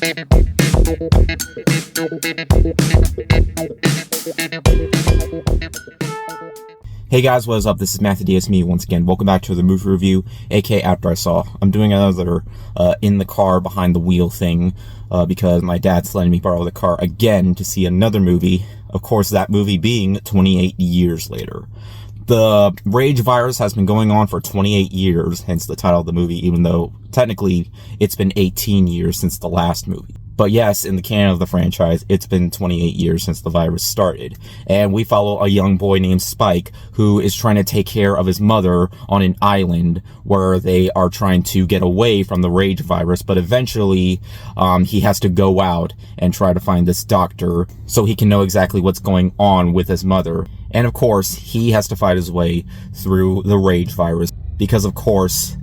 Hey guys, what is up? This is Matthew DSME once again. Welcome back to the movie review, aka After I Saw. I'm doing another in the car behind the wheel thing because my dad's letting me borrow the car again to see another movie. Of course, that movie being 28 Years Later. The Rage virus has been going on for 28 years, hence the title of the movie, even though technically it's been 18 years since the last movie. But yes, in the canon of the franchise, it's been 28 years since the virus started. And we follow a young boy named Spike who is trying to take care of his mother on an island where they are trying to get away from the Rage virus. But eventually, he has to go out and try to find this doctor so he can know exactly what's going on with his mother. And of course, he has to fight his way through the Rage virus because, of course,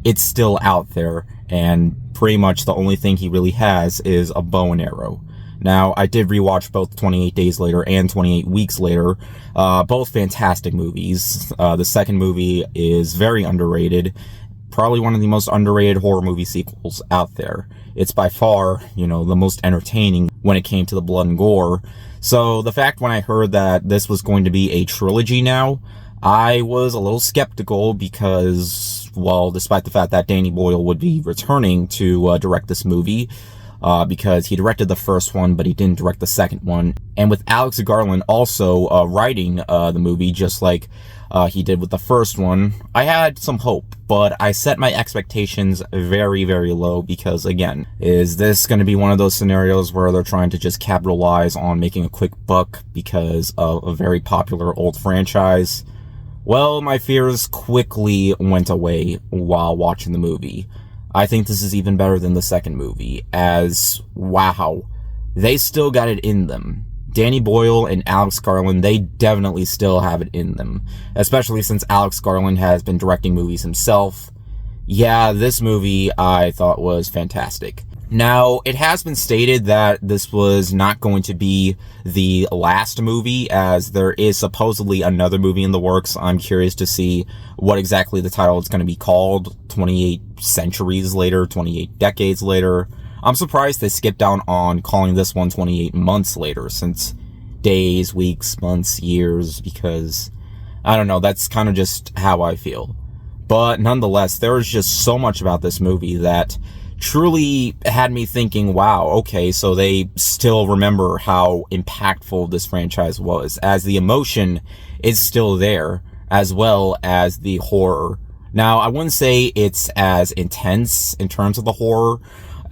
it's still out there, and pretty much the only thing he really has is a bow and arrow. Now, I did rewatch both 28 Days Later and 28 Weeks Later, both fantastic movies. The second movie is very underrated, probably one of the most underrated horror movie sequels out there. It's by far, the most entertaining when it came to the blood and gore. So the fact when I heard that this was going to be a trilogy now, I was a little skeptical because, well, despite the fact that Danny Boyle would be returning to direct this movie, because he directed the first one, but he didn't direct the second one. And with Alex Garland also writing the movie, just like he did with the first one, I had some hope, but I set my expectations very, very low because, again, is this going to be one of those scenarios where they're trying to just capitalize on making a quick buck because of a very popular old franchise? Well, my fears quickly went away while watching the movie. I think this is even better than the second movie, as, wow, they still got it in them. Danny Boyle and Alex Garland, they definitely still have it in them, especially since Alex Garland has been directing movies himself. Yeah, this movie I thought was fantastic. Now, it has been stated that this was not going to be the last movie, as there is supposedly another movie in the works. I'm curious to see what exactly the title is going to be called. 28 centuries later, 28 decades later. I'm surprised they skipped down on calling this one 28 months later, since days, weeks, months, years, because, I don't know, that's kind of just how I feel. But nonetheless, there is just so much about this movie that truly had me thinking, wow, okay, so they still remember how impactful this franchise was, as the emotion is still there, as well as the horror. Now, I wouldn't say it's as intense in terms of the horror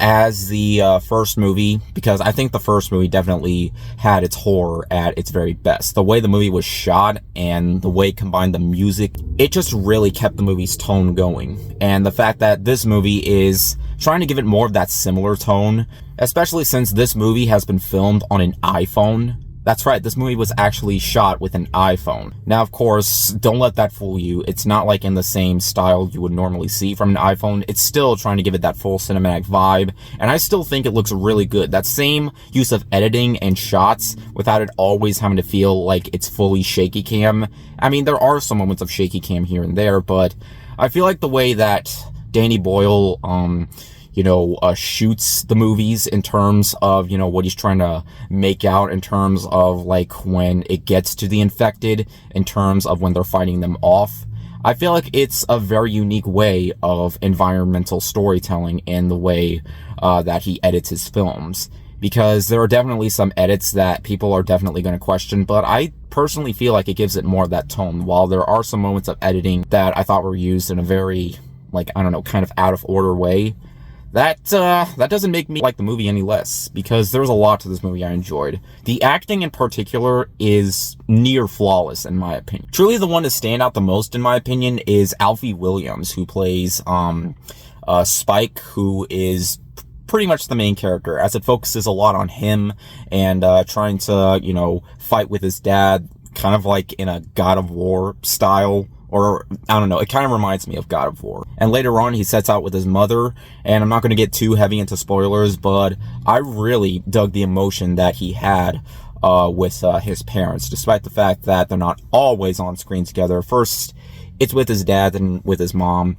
as the first movie, because I think the first movie definitely had its horror at its very best. The way the movie was shot and the way it combined the music, it just really kept the movie's tone going. And the fact that this movie is trying to give it more of that similar tone, especially since this movie has been filmed on an iPhone. That's right, this movie was actually shot with an iPhone. Now, of course, don't let that fool you. It's not like in the same style you would normally see from an iPhone. It's still trying to give it that full cinematic vibe, and I still think it looks really good. That same use of editing and shots without it always having to feel like it's fully shaky cam. I mean, there are some moments of shaky cam here and there, but I feel like the way that Danny Boyle, shoots the movies in terms of, what he's trying to make out in terms of, like, when it gets to the infected, in terms of when they're fighting them off. I feel like it's a very unique way of environmental storytelling in the way that he edits his films. Because there are definitely some edits that people are definitely going to question, but I personally feel like it gives it more of that tone, while there are some moments of editing that I thought were used in a very, kind of out of order way. That doesn't make me like the movie any less, because there's a lot to this movie I enjoyed. The acting in particular is near flawless, in my opinion. Truly the one to stand out the most, in my opinion, is Alfie Williams, who plays Spike, who is pretty much the main character, as it focuses a lot on him and trying to, fight with his dad, kind of like in a God of War style. Or, I don't know, it kind of reminds me of God of War. And later on, he sets out with his mother, and I'm not going to get too heavy into spoilers, but I really dug the emotion that he had with his parents, despite the fact that they're not always on screen together. First, it's with his dad and with his mom,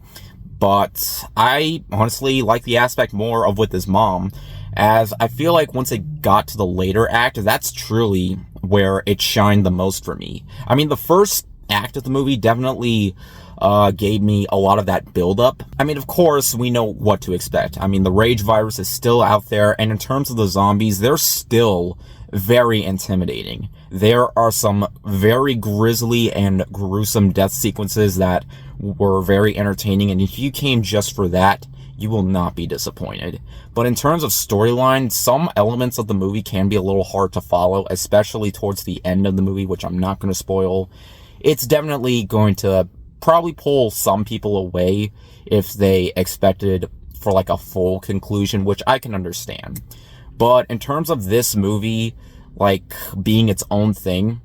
but I honestly like the aspect more of with his mom, as I feel like once it got to the later act, that's truly where it shined the most for me. I mean, the first act of the movie definitely gave me a lot of that build-up. I mean, of course, we know what to expect. I mean, the rage virus is still out there, and in terms of the zombies, they're still very intimidating. There are some very grisly and gruesome death sequences that were very entertaining, and if you came just for that, you will not be disappointed. But in terms of storyline, some elements of the movie can be a little hard to follow, especially towards the end of the movie, which I'm not going to spoil. It's definitely going to probably pull some people away if they expected for like a full conclusion, which I can understand. But in terms of this movie, like being its own thing,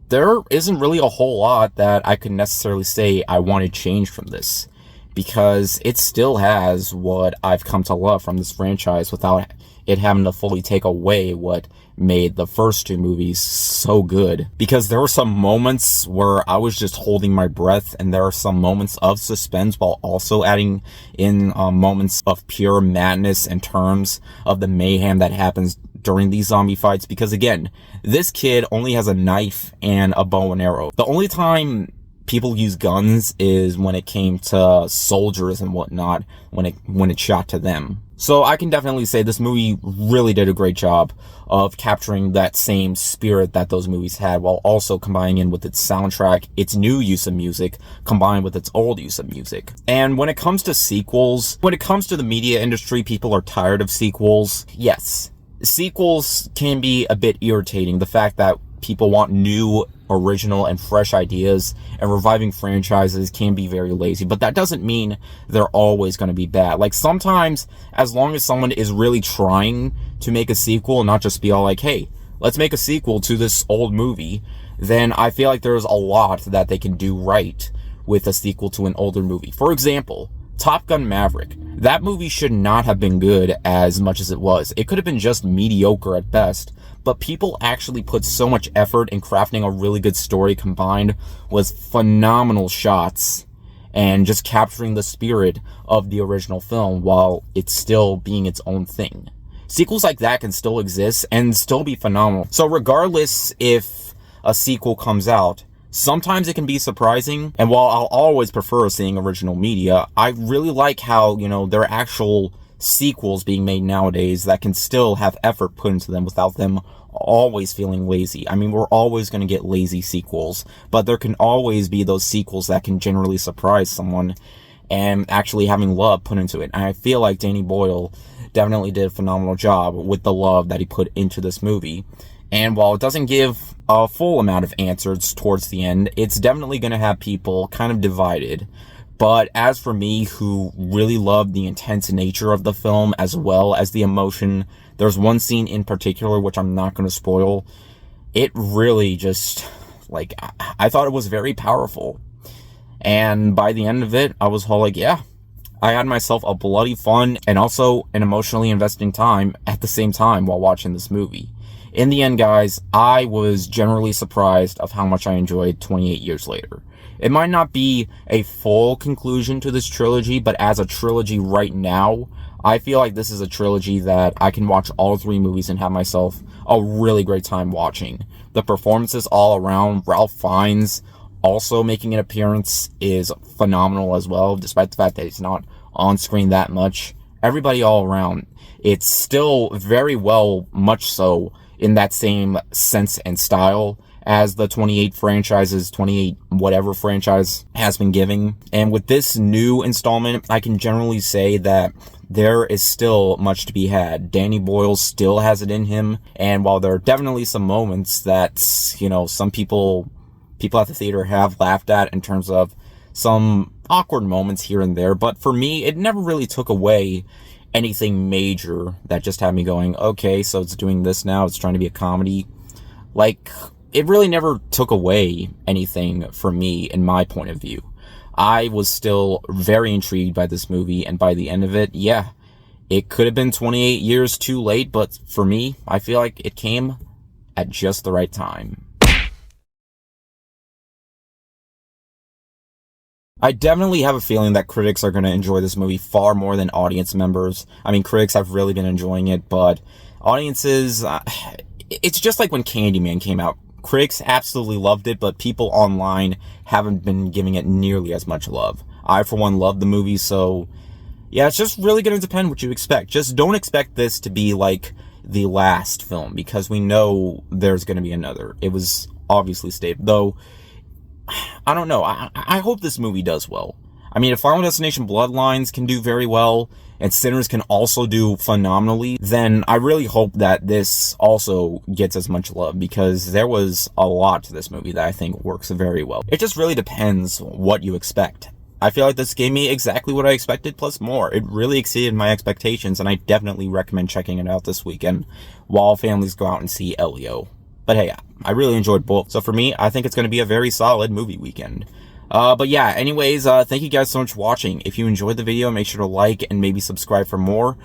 there isn't really a whole lot that I could necessarily say I want to change from this, because it still has what I've come to love from this franchise without it having to fully take away what made the first two movies so good. Because there were some moments where I was just holding my breath, and there are some moments of suspense while also adding in moments of pure madness in terms of the mayhem that happens during these zombie fights. Because again, this kid only has a knife and a bow and arrow. The only time people use guns is when it came to soldiers and whatnot, when it shot to them. So I can definitely say this movie really did a great job of capturing that same spirit that those movies had, while also combining in with its soundtrack, its new use of music, combined with its old use of music. And when it comes to sequels, when it comes to the media industry, people are tired of sequels. Yes, sequels can be a bit irritating. The fact that people want new, original, and fresh ideas, and reviving franchises can be very lazy, but that doesn't mean they're always going to be bad. Like, sometimes, as long as someone is really trying to make a sequel and not just be all like, hey, let's make a sequel to this old movie, then I feel like there's a lot that they can do right with a sequel to an older movie. For example, Top Gun Maverick. That movie should not have been good as much as it was. It could have been just mediocre at best, but people actually put so much effort in crafting a really good story combined with phenomenal shots and just capturing the spirit of the original film while it's still being its own thing. Sequels like that can still exist and still be phenomenal. So regardless if a sequel comes out, sometimes it can be surprising, and while I'll always prefer seeing original media, I really like how, there are actual sequels being made nowadays that can still have effort put into them without them always feeling lazy. I mean, we're always going to get lazy sequels, but there can always be those sequels that can generally surprise someone and actually having love put into it. And I feel like Danny Boyle definitely did a phenomenal job with the love that he put into this movie. And while it doesn't give a full amount of answers towards the end, it's definitely going to have people kind of divided. But as for me, who really loved the intense nature of the film as well as the emotion, there's one scene in particular, which I'm not going to spoil. It really just, I thought it was very powerful. And by the end of it, I was all like, yeah, I had myself a bloody fun and also an emotionally investing time at the same time while watching this movie. In the end, guys, I was generally surprised of how much I enjoyed 28 years later. It might not be a full conclusion to this trilogy, but as a trilogy right now, I feel like this is a trilogy that I can watch all three movies and have myself a really great time watching. The performances all around, Ralph Fiennes also making an appearance, is phenomenal as well, despite the fact that he's not on screen that much. Everybody all around, it's still very well, much so, in that same sense and style as the 28 whatever franchise has been giving. And with this new installment, I can generally say that there is still much to be had. Danny Boyle still has it in him, and while there are definitely some moments that, some people at the theater have laughed at in terms of some awkward moments here and there, but for me, it never really took away anything major that just had me going, okay, so it's doing this now, it's trying to be a comedy. It really never took away anything for me in my point of view. I was still very intrigued by this movie, and by the end of it, yeah, it could have been 28 years too late, but for me, I feel like it came at just the right time. I definitely have a feeling that critics are going to enjoy this movie far more than audience members. I mean, critics have really been enjoying it, but audiences, it's just like when Candyman came out. Critics absolutely loved it, but people online haven't been giving it nearly as much love. I, for one, love the movie, so yeah, it's just really going to depend what you expect. Just don't expect this to be like the last film, because we know there's going to be another. It was obviously staged, though. I don't know. I hope this movie does well. I mean, if Final Destination Bloodlines can do very well, and Sinners can also do phenomenally, then I really hope that this also gets as much love, because there was a lot to this movie that I think works very well. It just really depends what you expect. I feel like this gave me exactly what I expected, plus more. It really exceeded my expectations, and I definitely recommend checking it out this weekend while families go out and see Elio. But hey, I really enjoyed both. So for me, I think it's going to be a very solid movie weekend. But yeah, anyways, thank you guys so much for watching. If you enjoyed the video, make sure to like and maybe subscribe for more.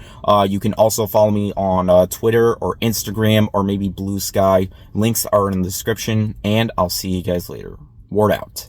You can also follow me on Twitter or Instagram or maybe Blue Sky. Links are in the description, and I'll see you guys later. Word out.